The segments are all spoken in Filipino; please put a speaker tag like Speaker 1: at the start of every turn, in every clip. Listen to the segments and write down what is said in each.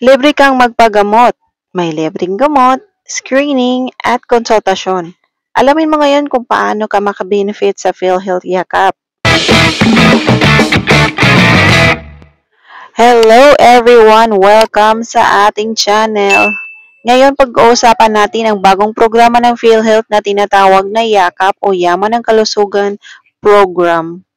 Speaker 1: Libre kang magpagamot. May libreng gamot, screening, at konsultasyon. Alamin mo ngayon kung paano ka makabenefit sa PhilHealth Yakap. Hello everyone! Welcome sa ating channel. Ngayon pag-uusapan natin ang bagong programa ng PhilHealth na tinatawag na Yakap o Yaman ng Kalusugan Program.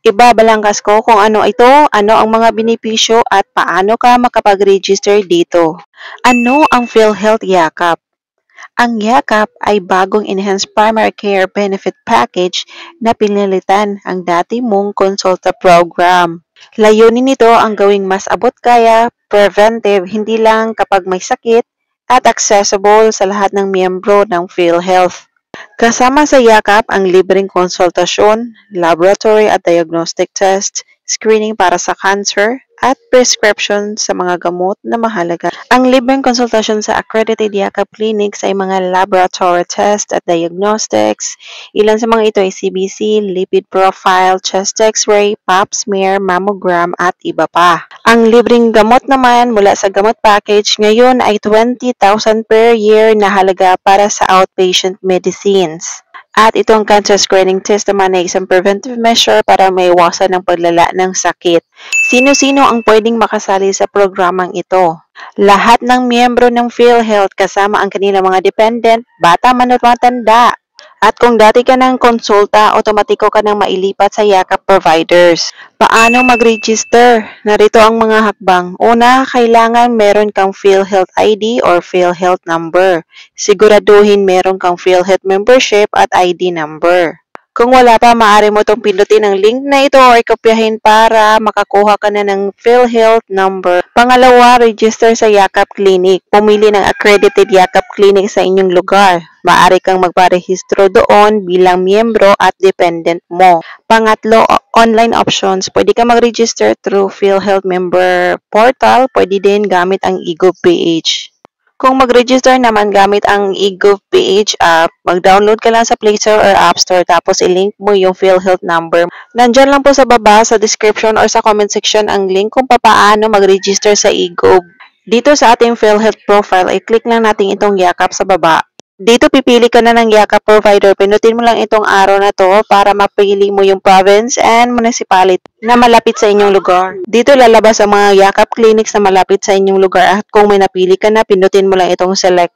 Speaker 1: Ibabalangkas ko kung ano ito, ano ang mga benepisyo at paano ka makapag-register dito. Ano ang PhilHealth Yakap? Ang Yakap ay bagong Enhanced Primary Care Benefit Package na pinalitan ang dati mong Consulta Program. Layunin nito ang gawing mas abot kaya, preventive, hindi lang kapag may sakit, at accessible sa lahat ng miyembro ng PhilHealth. Kasama sa Yakap ang libreng konsultasyon, laboratory at diagnostic test, screening para sa cancer, at prescription sa mga gamot na mahalaga. Ang libreng konsultasyon sa accredited Yakap clinics ay mga laboratory test at diagnostics. Ilan sa mga ito ay CBC, lipid profile, chest x-ray, pap smear, mammogram, at iba pa. Ang libreng gamot naman mula sa gamot package ngayon ay 20,000 per year na halaga para sa outpatient medicines. At itong cancer screening test naman ay isang preventive measure para maiwasan ang paglala ng sakit. Sino-sino ang pwedeng makasali sa programang ito? Lahat ng miyembro ng PhilHealth kasama ang kanilang mga dependent, bata man o matanda. At kung dati ka ng konsulta, otomatiko ka nang mailipat sa Yakap providers. Paano mag-register? Narito ang mga hakbang. Una, kailangan meron kang PhilHealth ID or PhilHealth number. Siguraduhin meron kang PhilHealth membership at ID number. Kung wala pa, maaari mo itong pindutin ang link na ito o ikopyahin para makakuha ka na ng PhilHealth number. Pangalawa, register sa Yakap Clinic. Pumili ng accredited Yakap Clinic sa inyong lugar. Maaari kang magparehistro doon bilang miyembro at dependent mo. Pangatlo, online options. Pwede ka mag-register through PhilHealth member portal. Pwede din gamit ang eGovPH. Kung mag-register naman gamit ang eGovPH app, mag-download ka lang sa Play Store or App Store tapos i-link mo yung PhilHealth number. Nandyan lang po sa baba sa description or sa comment section ang link kung paano mag-register sa eGov. Dito sa ating PhilHealth profile, i-click lang natin itong Yakap sa baba. Dito pipili ka na ng Yakap provider. Pinutin mo lang itong arrow na to para mapili mo yung province and municipality na malapit sa inyong lugar. Dito lalabas ang mga Yakap clinics na malapit sa inyong lugar at kung may napili ka na, pinutin mo lang itong select.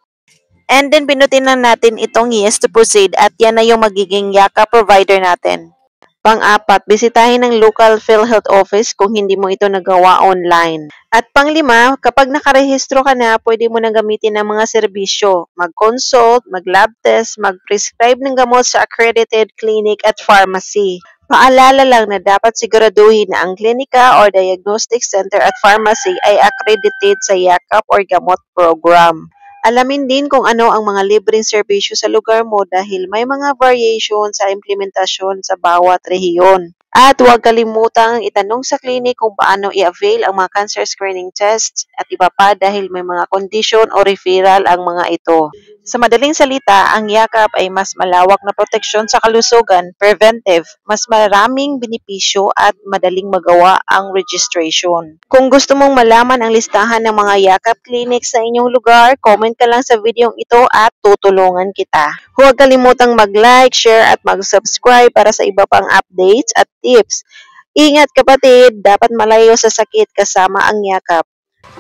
Speaker 1: And then pinutin lang natin itong yes to proceed at yan na yung magiging Yakap provider natin. Pang-apat, bisitahin ang local PhilHealth office kung hindi mo ito nagawa online. At pang-lima, kapag nakarehistro ka na, pwede mo nang gamitin ang mga serbisyo. Mag-consult, mag-lab test, mag-prescribe ng gamot sa accredited clinic at pharmacy. Paalala lang na dapat siguraduhin na ang klinika or diagnostic center at pharmacy ay accredited sa Yakap or gamot program. Alamin din kung ano ang mga libreng serbisyo sa lugar mo dahil may mga variation sa implementasyon sa bawat rehiyon. At huwag kalimutang itanong sa clinic kung paano i-avail ang mga cancer screening tests at iba pa dahil may mga condition o referral ang mga ito. Sa madaling salita, ang Yakap ay mas malawak na proteksyon sa kalusugan, preventive, mas maraming benepisyo at madaling magawa ang registration. Kung gusto mong malaman ang listahan ng mga Yakap clinics sa inyong lugar, comment ka lang sa videong ito at tutulungan kita. Huwag kalimutang mag-like, share at mag-subscribe para sa iba pang updates at tips. Ingat kapatid, dapat malayo sa sakit kasama ang Yakap.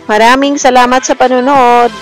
Speaker 1: Maraming salamat sa panonood!